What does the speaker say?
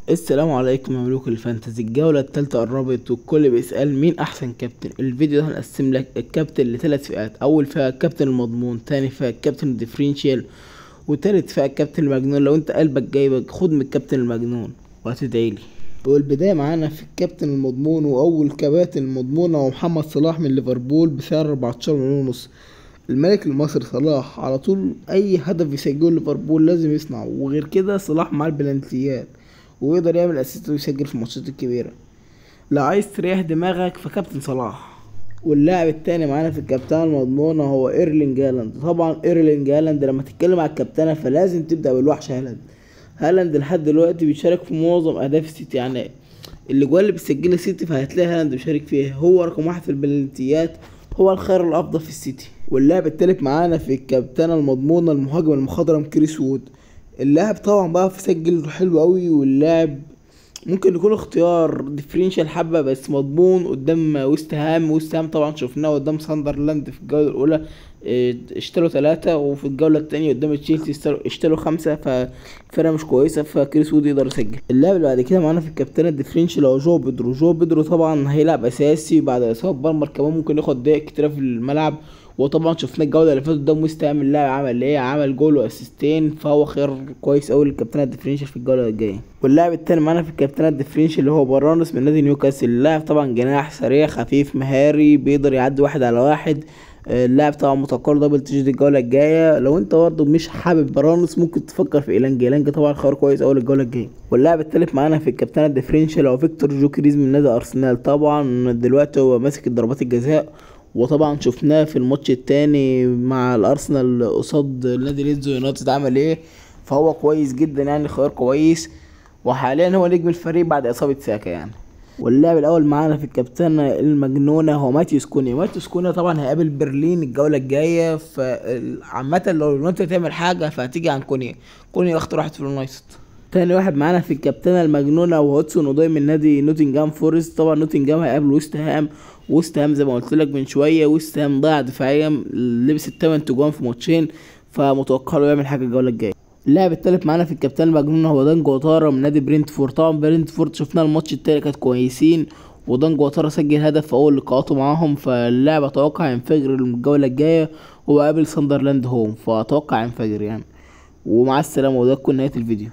السلام عليكم يا ملوك الفانتزي. الجولة التالتة قربت والكل بيسأل مين أحسن كابتن. الفيديو ده هنقسم لك الكابتن لثلاث فئات. أول فئة الكابتن المضمون، تاني فئة الكابتن الديفرنشيال، وتالت فئة الكابتن المجنون. لو انت قلبك جايبك خد من الكابتن المجنون وهتدعيلي. والبداية معانا في الكابتن المضمون، وأول كباتن المضمونة هو محمد صلاح من ليفربول بسعر 14 مليون ونص. الملك المصري صلاح على طول أي هدف يسجله ليفربول لازم يصنعه، وغير كده صلاح مع البلانتيات ويقدر يعمل اسيست ويسجل في الماتشات الكبيرة. لو عايز تريح دماغك فكابتن صلاح. واللاعب التاني معانا في الكابتنة المضمونة هو ايرلينج هالاند. طبعا ايرلينج هالاند لما تتكلم على الكابتنة فلازم تبدأ بالوحش هالاند. هالاند لحد دلوقتي بيشارك في معظم اهداف السيتي، يعني الاجوال اللي بتسجلها السيتي فهتلاقي هالاند بيشارك فيها. هو رقم واحد في البلنتيات، هو الخير الافضل في السيتي. واللاعب التالت معانا في الكابتنة المضمونة المهاجم المخضرم كريس وود. اللاعب طبعا بقى سجل حلو قوي، واللاعب ممكن يكون اختيار ديفرنشال حبة بس مضمون قدام ويست هام طبعا شفناه قدام ساندرلاند في الجولة الأولى. اشتروا 3 وفي الجولة التانية قدام تشيلسي اشتروا 5، ففرقة مش كويسة، فكريس وود يقدر يسجل. اللاعب اللي بعد كده معانا في الكابتنة الديفرنشال هو جو بيدرو طبعا هيلعب أساسي بعد إصابة بالمر، كمان ممكن ياخد دقايق كتيرة في الملعب. وطبعا شفنا الجوله اللي فاتت قدام ويست هام اللاعب عمل ايه، عمل جول واسيستين، فهو خير كويس قوي للكابتنه الديفرنشال في الجوله الجايه. واللاعب التاني معانا في الكابتنه الديفرنشال اللي هو برانس من نادي نيوكاسل. اللاعب طبعا جناح سريع خفيف مهاري بيقدر يعدي 1 على 1. اللاعب طبعا متقارب دبل تجد الجوله الجايه. لو انت برضه مش حابب برانس ممكن تفكر في ايلانج طبعا خيار كويس قوي للجوله الجايه. واللاعب التالت معانا في الكابتنه الديفرنشال هو فيكتور جوكريز من نادي ارسنال. طبعا دلوقتي هو ماسك ضربات الجزاء، وطبعا شفناه في الماتش التاني مع الارسنال قصاد نادي ليدز يونايتد عمل ايه، فهو كويس جدا يعني خيار كويس، وحاليا هو نجم الفريق بعد اصابة ساكا يعني. واللاعب الاول معانا في الكابتنة المجنونة هو ماتيوس كونيا طبعا هيقابل برلين الجولة الجاية، فعامة لو اليونايتد تعمل حاجة فهتيجي عن كونيا اخطر واحد في اليونايتد. تاني واحد معانا في الكابتنة المجنونة وهودسون اودوي من نادي نوتنجهام فورست. طبعا نوتنجهام هيقابل ويست هام زي ما قلت لك من شويه، ويست هام ضاع دفاعيا، لبس ال8 تجوان في ماتشين، فمتوقع له يعمل حاجه الجوله الجايه. اللاعب التالت معانا في الكابتن المجنون هو دانجو وتارا من نادي برينتفورد. طبعا برينتفورد شفنا الماتش التاني كانت كويسين، ودانجو وتارا سجل هدف في اول لقاءاته معاهم، فاللاعب اتوقع ينفجر الجوله الجايه. هو قابل ساندرلاند هوم، فاتوقع ينفجر يعني. ومع السلامه، وده تكون نهايه الفيديو.